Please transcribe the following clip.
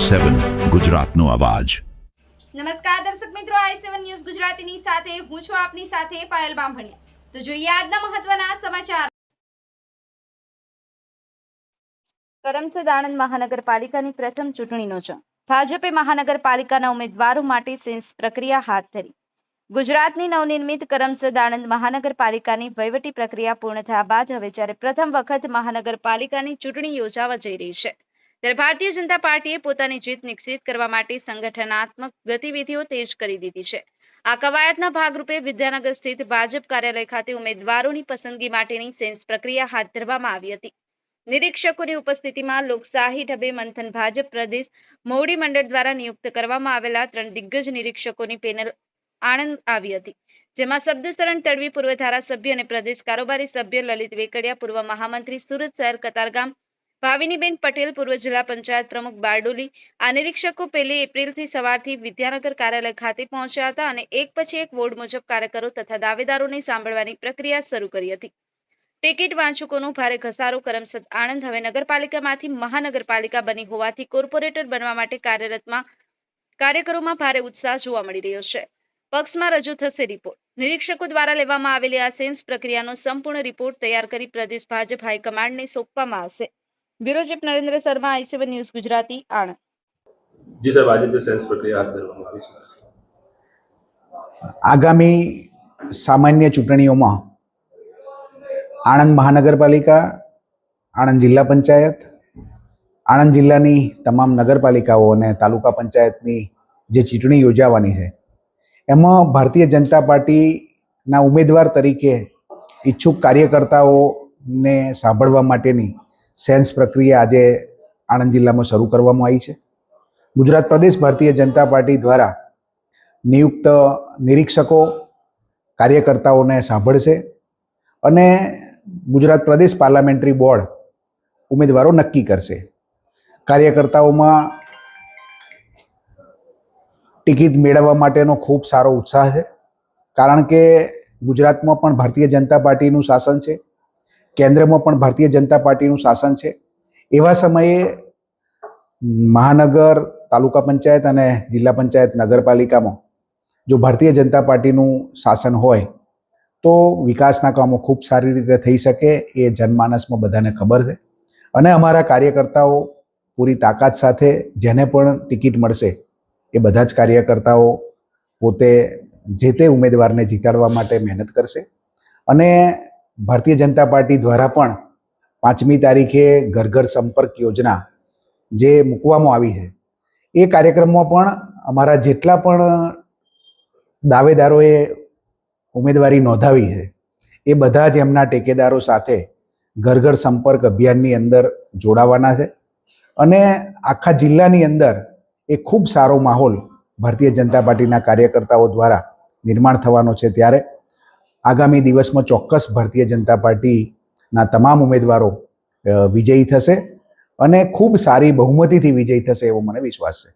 i7 ગુજરાતનો અવાજ। નમસ્કાર દર્શક મિત્રો, i7 ન્યૂઝ ગુજરાતીની સાથે હું છું આપની સાથે પાયલ બામભણિયા। તો જોઈએ આજના મહત્વના સમાચાર। કરમસદ આણંદ મહાનગરપાલિકાની પ્રથમ ચૂંટણીનો જંગ। ભાજપે મહાનગરપાલિકાના ઉમેદવારો માટે સેન્સ પ્રક્રિયા હાથ ધરી। ગુજરાતની નવનિર્મિત કરમસદ આણંદ મહાનગરપાલિકાની વહીવટી પ્રક્રિયા પૂર્ણ થયા બાદ હવે જ્યારે પ્રથમ વખત મહાનગરપાલિકાની ચૂંટણી યોજાવા જઈ રહી છે, ત્યારે ભારતીય જનતા પાર્ટીએ પોતાની જીત નિશ્ચિત કરવા માટે સંગઠનાત્મક ગતિવિધિઓ તેજ કરી દીધી છે। આ કવાયતના ભાગરૂપે વિદ્યાનગર સ્થિત ભાજપ કાર્યાલય ખાતે ઉમેદવારોની પસંદગી માટેની સેન્સ પ્રક્રિયા હાથ ધરવામાં આવી હતી। નિરીક્ષકોની ઉપસ્થિતિમાં લોકશાહી ઢબે મંથન ભાજપ પ્રદેશ મોવડી મંડળ દ્વારા નિયુક્ત કરવામાં આવેલા 3 દિગ્ગજ નિરીક્ષકોની પેનલ આણંદ આવી હતી, જેમાં શબ્દશરણ તડવી પૂર્વ ધારાસભ્ય અને પ્રદેશ કારોબારી સભ્ય લલિત વેકડિયા, પૂર્વ મહામંત્રી સુરત શહેર કતારગામ ભાવિનીબેન પટેલ, પૂર્વ જિલ્લા પંચાયત પ્રમુખ બારડોલી। આ નિરીક્ષકો 1 એપ્રિલથી સવારથી વિદ્યાનગર કાર્યાલય ખાતે પહોંચ્યા હતા અને એક પછી એક વોર્ડ મુજબ કાર્યકરો તથા દાવેદારોને સાંભળવાની પ્રક્રિયા શરૂ કરી હતી। ટિકિટ વાંચકોનો ભારે ઘસારો। કરમસદ આણંદ હવે નગરપાલિકામાંથી મહાનગરપાલિકા બની હોવાથી કોર્પોરેટર બનવા માટે કાર્યકરોમાં ભારે ઉત્સાહ જોવા મળી રહ્યો છે। પક્ષમાં રજૂ થશે રિપોર્ટ। નિરીક્ષકો દ્વારા લેવામાં આવેલી આ સેન્સ પ્રક્રિયાનો સંપૂર્ણ રિપોર્ટ તૈયાર કરી પ્રદેશ ભાજપ હાઈકમાન્ડને સોંપવામાં આવશે। Bureau chief Narendra Sharma, i7 news Gujarati, Anand. जी साहब, आज जो सेंस प्रक्रिया हाथ धरવામાં આવી છે। આગામી સામાન્ય ચૂંટણીઓમાં આણંદ મહાનગરપાલિકા, આણંદ જિલ્લા પંચાયત, આણંદ જિલ્લાની તમામ નગરપાલિકાઓ અને તાલુકા પંચાયતની જે ચૂંટણી યોજાવાની છે, એમાં ભારતીય જનતા પાર્ટીના ઉમેદવાર તરીકે ઈચ્છુક કાર્યકર્તાઓને સાંભળવા માટેની સેન્સ પ્રક્રિયા આજે આણંદ જિલ્લામાં શરૂ કરવામાં આવી છે। ગુજરાત પ્રદેશ ભારતીય જનતા પાર્ટી દ્વારા નિયુક્ત નિરીક્ષકો કાર્યકર્તાઓને સાંભળશે અને ગુજરાત પ્રદેશ પાર્લામેન્ટરી બોર્ડ ઉમેદવારો નક્કી કરશે। કાર્યકર્તાઓમાં ટિકિટ મેળવવા માટેનો ખૂબ સારો ઉત્સાહ છે, કારણ કે ગુજરાતમાં પણ ભારતીય જનતા પાર્ટીનું શાસન છે, કેન્દ્રમાં પણ ભારતીય જનતા પાર્ટીનું શાસન છે। એવા સમયે મહાનગર, તાલુકા પંચાયત અને જિલ્લા પંચાયત નગરપાલિકામાં જો ભારતીય જનતા પાર્ટીનું શાસન હોય તો વિકાસના કામો ખૂબ સારી રીતે થઈ શકે, એ જનમાનસમાં બધાને ખબર છે। અને અમારા કાર્યકર્તાઓ પૂરી તાકાત સાથે જેને પણ ટિકિટ મળશે એ બધા જ કાર્યકર્તાઓ પોતે જે તે ઉમેદવારને જીતાડવા માટે મહેનત કરશે। અને ભારતીય જનતા પાર્ટી દ્વારા પણ 5મી તારીખે ઘર ઘર સંપર્ક યોજના જે મૂકવામાં આવી છે, એ કાર્યક્રમમાં પણ અમારા જેટલા પણ દાવેદારોએ ઉમેદવારી નોંધાવી છે એ બધા જ એમના ટેકેદારો સાથે ઘર ઘર સંપર્ક અભિયાનની અંદર જોડાવાના છે। અને આખા જિલ્લાની અંદર એ ખૂબ સારો માહોલ ભારતીય જનતા પાર્ટીના કાર્યકર્તાઓ દ્વારા નિર્માણ થવાનો છે। ત્યારે આગામી દિવસમાં ચોક્કસ ભારતીય જનતા પાર્ટીના તમામ ઉમેદવારો વિજયી થશે અને ખૂબ સારી બહુમતીથી વિજયી થશે એવો મને વિશ્વાસ છે।